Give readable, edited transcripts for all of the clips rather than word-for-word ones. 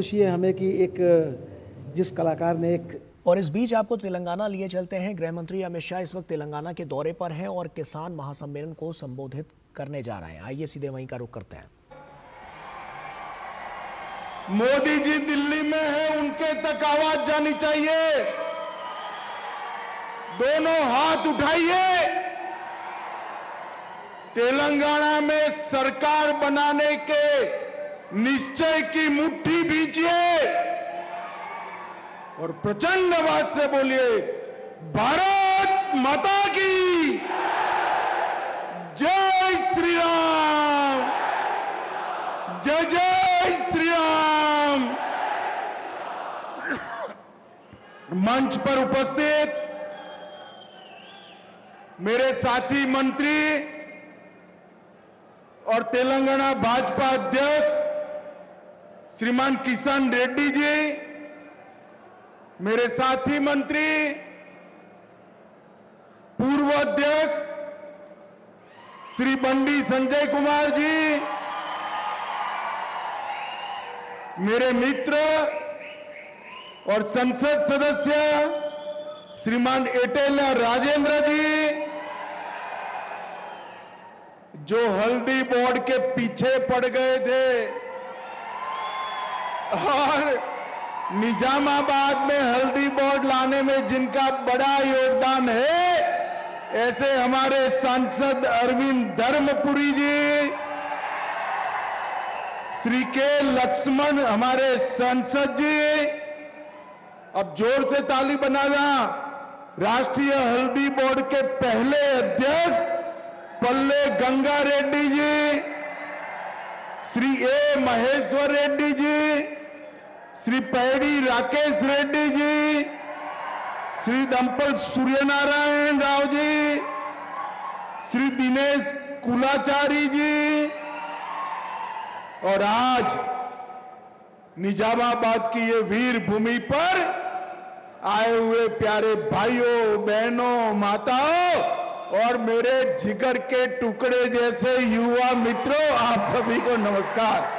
खुशी है हमें कि एक जिस कलाकार ने एक और इस बीच आपको तेलंगाना लिए चलते हैं। गृह मंत्री अमित शाह इस वक्त तेलंगाना के दौरे पर हैं और किसान महासम्मेलन को संबोधित करने जा रहे हैं। आइए सीधे वहीं का रुख करते हैं। मोदी जी दिल्ली में है, उनके तक आवाज जानी चाहिए। दोनों हाथ उठाइए, तेलंगाना में सरकार बनाने के निश्चय की मुट्ठी भींचिए और प्रचंड आवाज से बोलिए, भारत माता की जय श्री राम, जय जय श्री राम। मंच पर उपस्थित मेरे साथी मंत्री और तेलंगाना भाजपा अध्यक्ष श्रीमान किशन रेड्डी जी, मेरे साथी मंत्री पूर्व अध्यक्ष श्री बंडी संजय कुमार जी, मेरे मित्र और संसद सदस्य श्रीमान एटेला राजेंद्र जी, जो हल्दी बोर्ड के पीछे पड़ गए थे और निजामाबाद में हल्दी बोर्ड लाने में जिनका बड़ा योगदान है, ऐसे हमारे सांसद अरविंद धर्मपुरी जी, श्री के लक्ष्मण हमारे सांसद जी, अब जोर से ताली बजाना, राष्ट्रीय हल्दी बोर्ड के पहले अध्यक्ष पल्ले गंगा रेड्डी जी, श्री ए महेश्वर रेड्डी जी, श्री पैडी राकेश रेड्डी जी, श्री दंपल सूर्यनारायण राव जी, श्री दिनेश कुलाचारी जी, और आज निजामाबाद की ये वीर भूमि पर आए हुए प्यारे भाइयों, बहनों, माताओं और मेरे जिगर के टुकड़े जैसे युवा मित्रों, आप सभी को नमस्कार।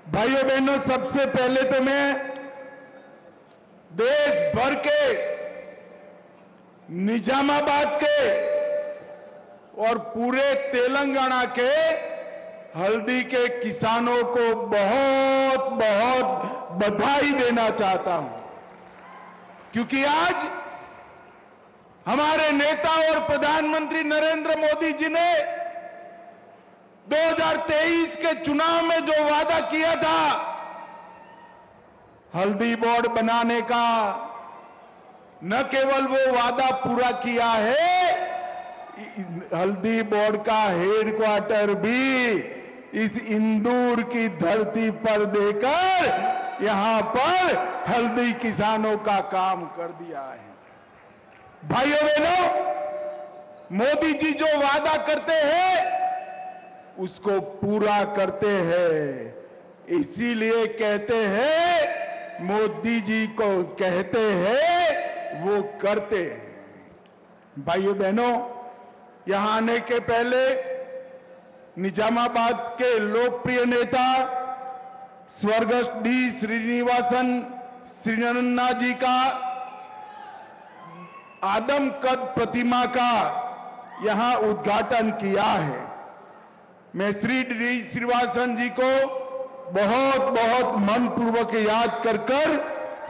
भाइयों बहनों, सबसे पहले तो मैं देश भर के, निजामाबाद के और पूरे तेलंगाना के हल्दी के किसानों को बहुत बहुत बधाई देना चाहता हूं, क्योंकि आज हमारे नेता और प्रधानमंत्री नरेंद्र मोदी जी ने 2023 के चुनाव में जो वादा किया था हल्दी बोर्ड बनाने का, न केवल वो वादा पूरा किया है, हल्दी बोर्ड का हेडक्वार्टर भी इस इंदौर की धरती पर देकर यहां पर हल्दी किसानों का काम कर दिया है। भाइयों बहनों, मोदी जी जो वादा करते हैं उसको पूरा करते हैं, इसीलिए कहते हैं मोदी जी को कहते हैं वो करते हैं। भाइयों बहनों, यहां आने के पहले निजामाबाद के लोकप्रिय नेता स्वर्गस्थ डी श्रीनिवासन श्रीनन्ना जी का आदम कद प्रतिमा का यहां उद्घाटन किया है। मैं श्री डी श्रीनिवासन जी को बहुत बहुत मनपूर्वक याद कर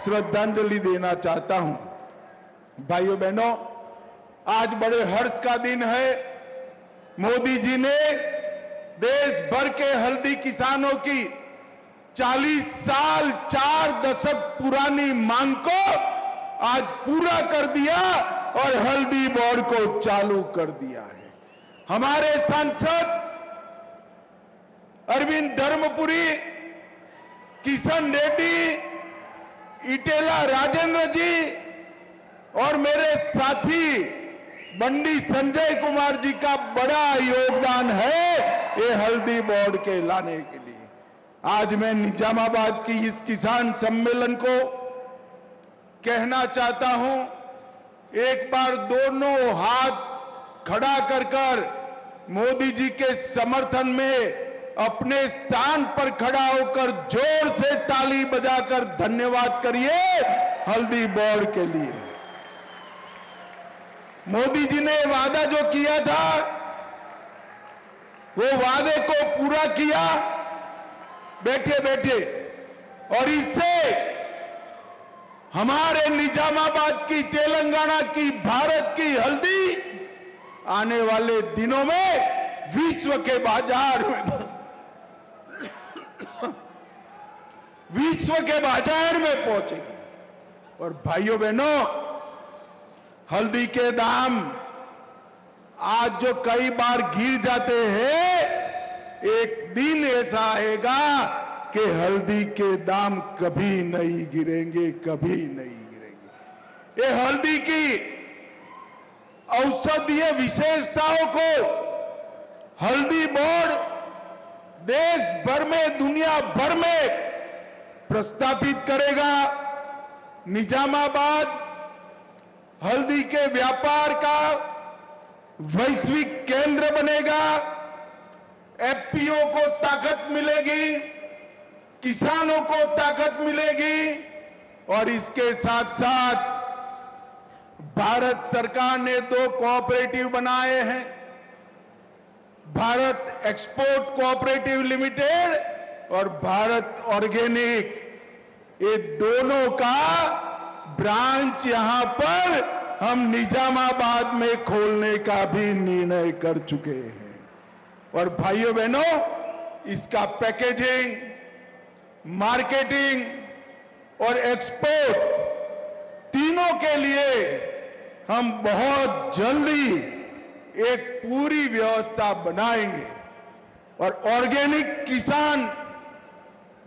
श्रद्धांजलि देना चाहता हूं। भाइयों बहनों, आज बड़े हर्ष का दिन है। मोदी जी ने देश भर के हल्दी किसानों की 40 साल 4 दशक पुरानी मांग को आज पूरा कर दिया और हल्दी बोर्ड को चालू कर दिया है। हमारे सांसद अरविंद धर्मपुरी, किशन रेड्डी, इटेला राजेंद्र जी और मेरे साथी बंडी संजय कुमार जी का बड़ा योगदान है ये हल्दी बोर्ड के लाने के लिए। आज मैं निजामाबाद की इस किसान सम्मेलन को कहना चाहता हूं, एक बार दोनों हाथ खड़ा कर मोदी जी के समर्थन में अपने स्थान पर खड़ा होकर जोर से ताली बजाकर धन्यवाद करिए हल्दी बोर्ड के लिए। मोदी जी ने वादा जो किया था वो वादे को पूरा किया बैठे बैठे, और इससे हमारे निजामाबाद की, तेलंगाना की, भारत की हल्दी आने वाले दिनों में विश्व के बाजार में पहुंचेगी। और भाइयों बहनों, हल्दी के दाम आज जो कई बार गिर जाते हैं, एक दिन ऐसा आएगा कि हल्दी के दाम कभी नहीं गिरेंगे, कभी नहीं गिरेंगे। ये हल्दी की औषधीय विशेषताओं को हल्दी बोर्ड देश भर में, दुनिया भर में प्रस्थापित करेगा। निजामाबाद हल्दी के व्यापार का वैश्विक केंद्र बनेगा। एफपीओ को ताकत मिलेगी, किसानों को ताकत मिलेगी, और इसके साथ साथ भारत सरकार ने 2 कोऑपरेटिव बनाए हैं, भारत एक्सपोर्ट कोऑपरेटिव लिमिटेड और भारत ऑर्गेनिक। ये दोनों का ब्रांच यहां पर हम निजामाबाद में खोलने का भी निर्णय कर चुके हैं। और भाइयों बहनों, इसका पैकेजिंग, मार्केटिंग और एक्सपोर्ट तीनों के लिए हम बहुत जल्दी एक पूरी व्यवस्था बनाएंगे। और ऑर्गेनिक किसान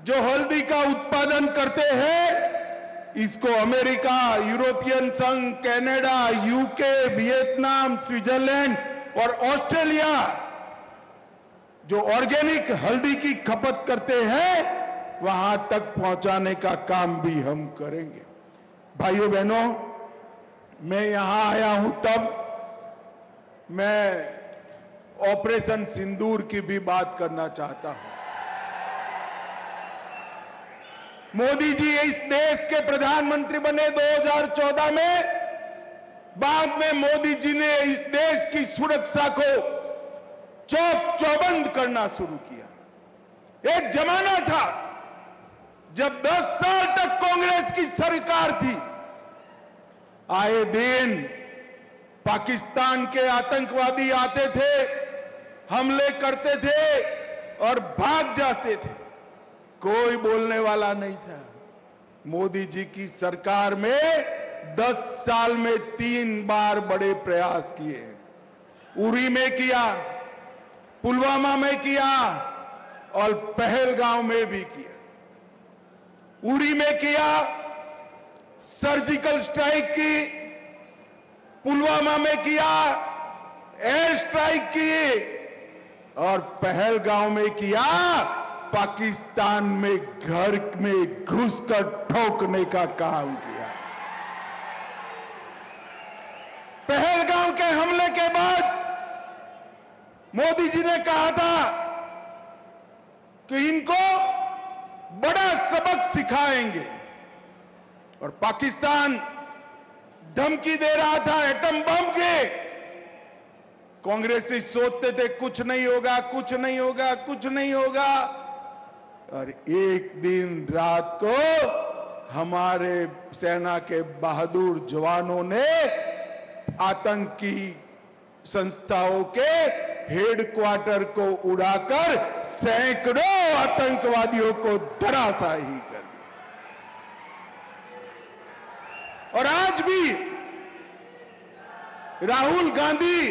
जो हल्दी का उत्पादन करते हैं, इसको अमेरिका, यूरोपियन संघ, कनाडा, यूके, वियतनाम, स्विट्जरलैंड और ऑस्ट्रेलिया जो ऑर्गेनिक हल्दी की खपत करते हैं, वहां तक पहुंचाने का काम भी हम करेंगे। भाइयों बहनों, मैं यहां आया हूं तब मैं ऑपरेशन सिंदूर की भी बात करना चाहता हूं। मोदी जी इस देश के प्रधानमंत्री बने 2014 में। बाद में मोदी जी ने इस देश की सुरक्षा को चौक चौबंद करना शुरू किया। एक जमाना था जब 10 साल तक कांग्रेस की सरकार थी, आए दिन पाकिस्तान के आतंकवादी आते थे, हमले करते थे और भाग जाते थे, कोई बोलने वाला नहीं था। मोदी जी की सरकार में 10 साल में 3 बार बड़े प्रयास किए। उरी में किया, पुलवामा में किया और पहलगांव में भी किया। उरी में किया, सर्जिकल स्ट्राइक की, पुलवामा में किया, एयर स्ट्राइक की, और पहलगांव में किया, पाकिस्तान में घर में घुसकर ठोकने का काम किया। पहलगांव के हमले के बाद मोदी जी ने कहा था कि इनको बड़ा सबक सिखाएंगे, और पाकिस्तान धमकी दे रहा था एटम बम के। कांग्रेसी सोचते थे कुछ नहीं होगा, कुछ नहीं होगा, कुछ नहीं होगा, और एक दिन रात को हमारे सेना के बहादुर जवानों ने आतंकी संस्थाओं के हेडक्वार्टर को उड़ाकर सैकड़ों आतंकवादियों को धराशायी कर दिया। और आज भी राहुल गांधी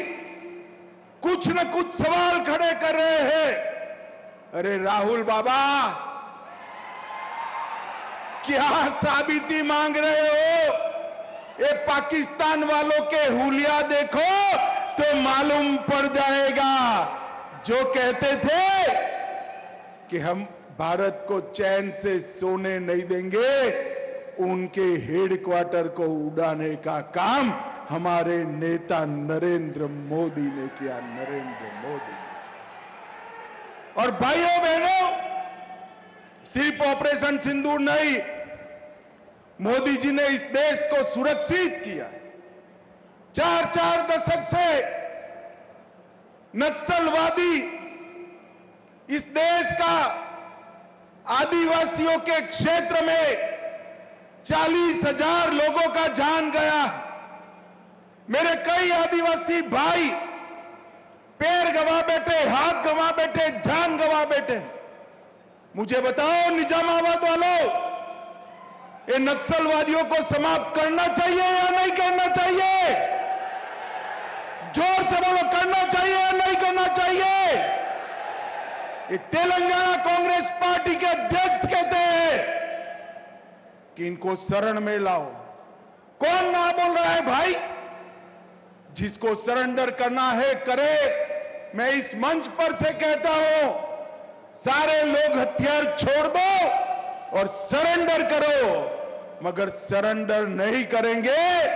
कुछ न कुछ सवाल खड़े कर रहे हैं। अरे राहुल बाबा, क्या साबिती मांग रहे हो? ये पाकिस्तान वालों के हुलिया देखो तो मालूम पड़ जाएगा। जो कहते थे कि हम भारत को चैन से सोने नहीं देंगे, उनके हेडक्वार्टर को उड़ाने का काम हमारे नेता नरेंद्र मोदी ने किया। नरेंद्र मोदी। और भाइयों बहनों, सिर्फ ऑपरेशन सिंदूर नहीं, मोदी जी ने इस देश को सुरक्षित किया। 4 दशक से नक्सलवादी इस देश का आदिवासियों के क्षेत्र में 40,000 लोगों का जान गया। मेरे कई आदिवासी भाई पैर गंवा बैठे, हाथ गंवा बैठे, जान गंवा बैठे। मुझे बताओ निजामाबाद वालों, ये नक्सलवादियों को समाप्त करना चाहिए या नहीं करना चाहिए? जोर से बोलो, करना चाहिए या नहीं करना चाहिए? ये तेलंगाना कांग्रेस पार्टी के अध्यक्ष कहते हैं कि इनको शरण में लाओ। कौन ना बोल रहा है भाई? जिसको सरेंडर करना है करे। मैं इस मंच पर से कहता हूं, सारे लोग हथियार छोड़ दो और सरेंडर करो। मगर सरेंडर नहीं करेंगे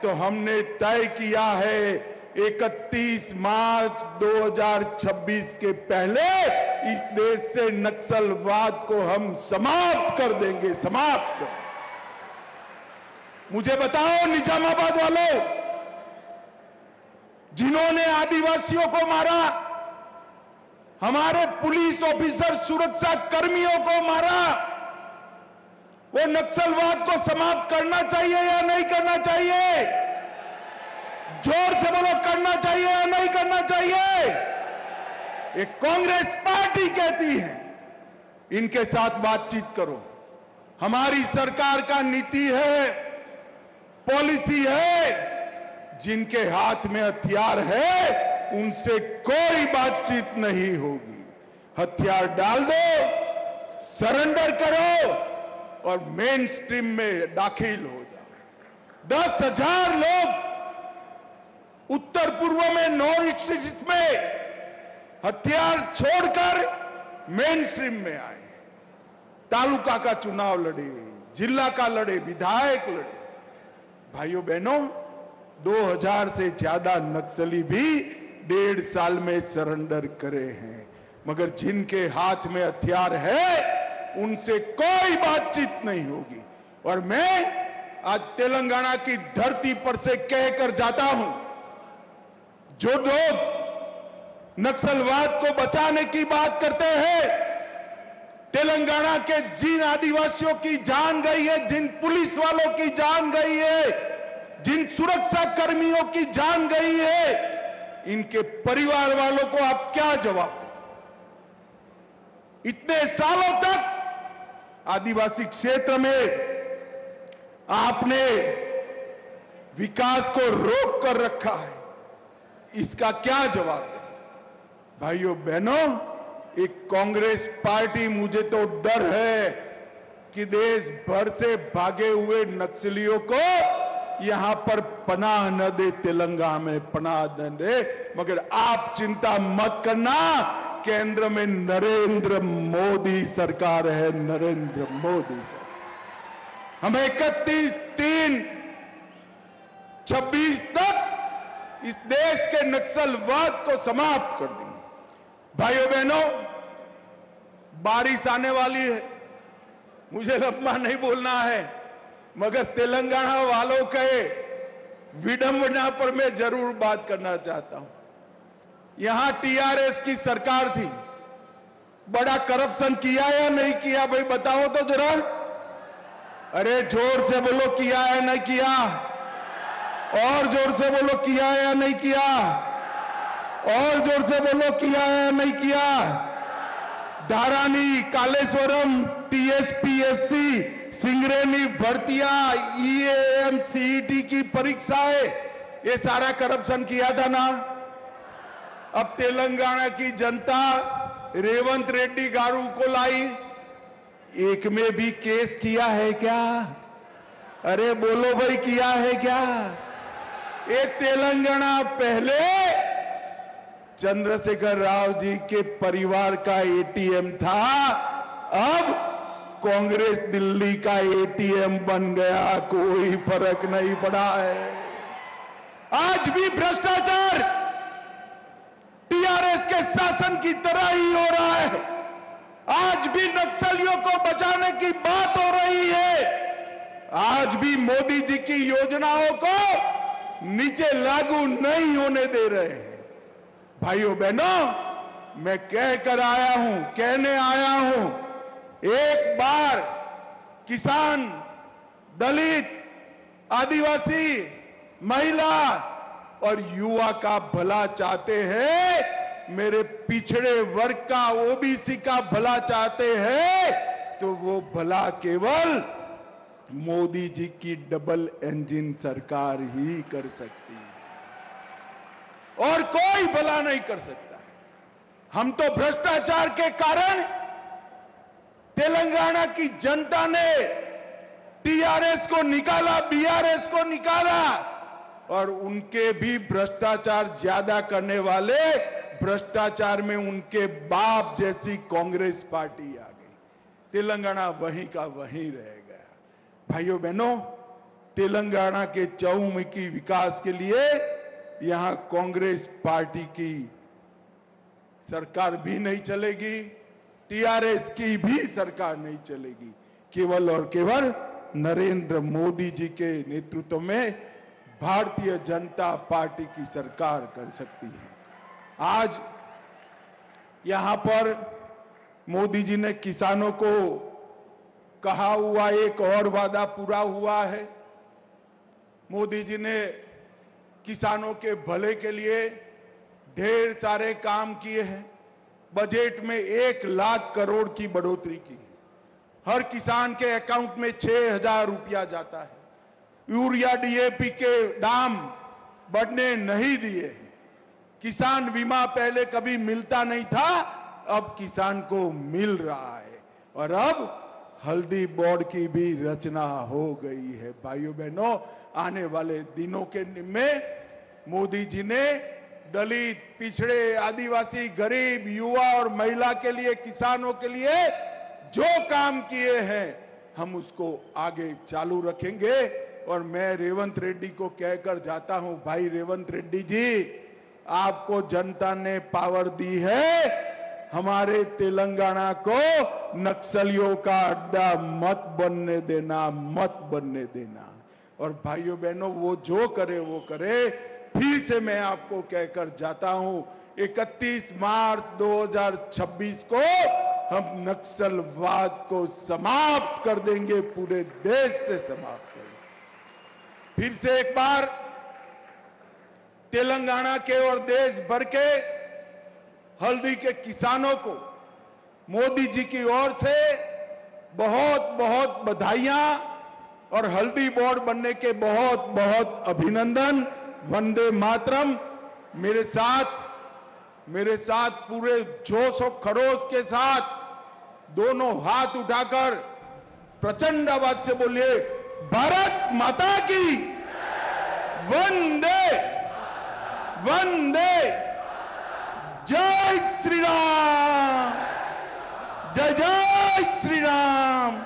तो हमने तय किया है 31 मार्च 2026 के पहले इस देश से नक्सलवाद को हम समाप्त कर देंगे, समाप्त कर। मुझे बताओ निजामाबाद वालों, जिन्होंने आदिवासियों को मारा, हमारे पुलिस ऑफिसर, सुरक्षा कर्मियों को मारा, वो नक्सलवाद को समाप्त करना चाहिए या नहीं करना चाहिए? जोर से बोलो, करना चाहिए या नहीं करना चाहिए? ये कांग्रेस पार्टी कहती है इनके साथ बातचीत करो। हमारी सरकार का नीति है, पॉलिसी है, जिनके हाथ में हथियार है उनसे कोई बातचीत नहीं होगी। हथियार डाल दो, सरेंडर करो और मेन स्ट्रीम में दाखिल हो जाओ। 10,000 लोग उत्तर पूर्व में, नॉर्थ ईस्ट में हथियार छोड़कर मेन स्ट्रीम में आए। तालुका का चुनाव लड़े, जिला का लड़े, विधायक लड़े। भाइयों बहनों, 2000 से ज्यादा नक्सली भी 1.5 साल में सरेंडर करे हैं। मगर जिनके हाथ में हथियार है उनसे कोई बातचीत नहीं होगी। और मैं आज तेलंगाना की धरती पर से कहकर जाता हूं, जो लोग नक्सलवाद को बचाने की बात करते हैं, तेलंगाना के जिन आदिवासियों की जान गई है, जिन पुलिस वालों की जान गई है, जिन सुरक्षा कर्मियों की जान गई है, इनके परिवार वालों को आप क्या जवाब दें? इतने सालों तक आदिवासी क्षेत्र में आपने विकास को रोक कर रखा है, इसका क्या जवाब दें? भाइयों बहनों, एक कांग्रेस पार्टी, मुझे तो डर है कि देश भर से भागे हुए नक्सलियों को यहां पर पनाह न दे, तेलंगाना में पनाह न दे। मगर आप चिंता मत करना, केंद्र में नरेंद्र मोदी सरकार है, नरेंद्र मोदी सरकार। हम 31/3/26 तक इस देश के नक्सलवाद को समाप्त कर देंगे। भाइयों बहनों, बारिश आने वाली है, मुझे लंबा नहीं बोलना है, मगर तेलंगाना वालों के विडंबना पर मैं जरूर बात करना चाहता हूं। यहां टीआरएस की सरकार थी, बड़ा करप्शन किया या नहीं किया? भाई बताओ तो जरा। अरे जोर से बोलो, किया है नहीं किया? और जोर से बोलो, किया है या नहीं किया? और जोर से बोलो, किया है या नहीं किया? धारानी, कालेश्वरम, टीएसपीएससी, सिंगरेनी भर्तियां, ईएएम, सीईटी की परीक्षाएं, ये सारा करप्शन किया था ना? अब तेलंगाना की जनता रेवंत रेड्डी गारू को लाई, एक में भी केस किया है क्या? अरे बोलो भाई, किया है क्या? ये तेलंगाना पहले चंद्रशेखर राव जी के परिवार का एटीएम था, अब कांग्रेस दिल्ली का एटीएम बन गया, कोई फर्क नहीं पड़ा है। आज भी भ्रष्टाचार टीआरएस टीआरएस के शासन की तरह ही हो रहा है। आज भी नक्सलियों को बचाने की बात हो रही है। आज भी मोदी जी की योजनाओं को नीचे लागू नहीं होने दे रहे हैं। भाइयों बहनों, मैं कहने आया हूं, एक बार किसान, दलित, आदिवासी, महिला और युवा का भला चाहते हैं, मेरे पिछड़े वर्ग का, ओबीसी का भला चाहते हैं, तो वो भला केवल मोदी जी की डबल इंजन सरकार ही कर सकती है और कोई भला नहीं कर सकता। हम तो भ्रष्टाचार के कारण तेलंगाना की जनता ने टीआरएस को निकाला, बीआरएस को निकाला और उनके भी भ्रष्टाचार ज्यादा करने वाले भ्रष्टाचार में उनके बाप जैसी कांग्रेस पार्टी आ गई। तेलंगाना वहीं का वहीं रह गया। भाइयों बहनों, तेलंगाना के चहुमुखी विकास के लिए यहां कांग्रेस पार्टी की सरकार भी नहीं चलेगी, टीआरएस की भी सरकार नहीं चलेगी। केवल और केवल नरेंद्र मोदी जी के नेतृत्व में भारतीय जनता पार्टी की सरकार कर सकती है। आज यहां पर मोदी जी ने किसानों को कहा हुआ एक और वादा पूरा हुआ है। मोदी जी ने किसानों के भले के लिए ढेर सारे काम किए हैं। बजट में 1 लाख करोड़ की बढ़ोतरी की है। हर किसान के अकाउंट में 6,000 रुपया जाता है। यूरिया, डीएपी के दाम बढ़ने नहीं दिए। किसान बीमा पहले कभी मिलता नहीं था, अब किसान को मिल रहा है और अब हल्दी बोर्ड की भी रचना हो गई है। भाइयों बहनों, आने वाले दिनों के में मोदी जी ने दलित, पिछड़े, आदिवासी, गरीब, युवा और महिला के लिए, किसानों के लिए जो काम किए हैं, हम उसको आगे चालू रखेंगे। और मैं रेवंत रेड्डी को कहकर जाता हूं, भाई रेवंत रेड्डी जी, आपको जनता ने पावर दी है, हमारे तेलंगाना को नक्सलियों का अड्डा मत बनने देना, मत बनने देना। और भाइयों बहनों, वो जो करे वो करे। फिर से मैं आपको कहकर जाता हूं, 31 मार्च 2026 को हम नक्सलवाद को समाप्त कर देंगे, पूरे देश से समाप्त करेंगे। फिर से एक बार तेलंगाना के और देश भर के हल्दी के किसानों को मोदी जी की ओर से बहुत बहुत बधाइयां और हल्दी बोर्ड बनने के बहुत बहुत अभिनंदन। वंदे मातरम। मेरे साथ पूरे जोश और खरोश के साथ दोनों हाथ उठाकर प्रचंड आवाज से बोलिए, भारत माता की वंदे वंदे। जय श्री राम, जय जय श्री राम।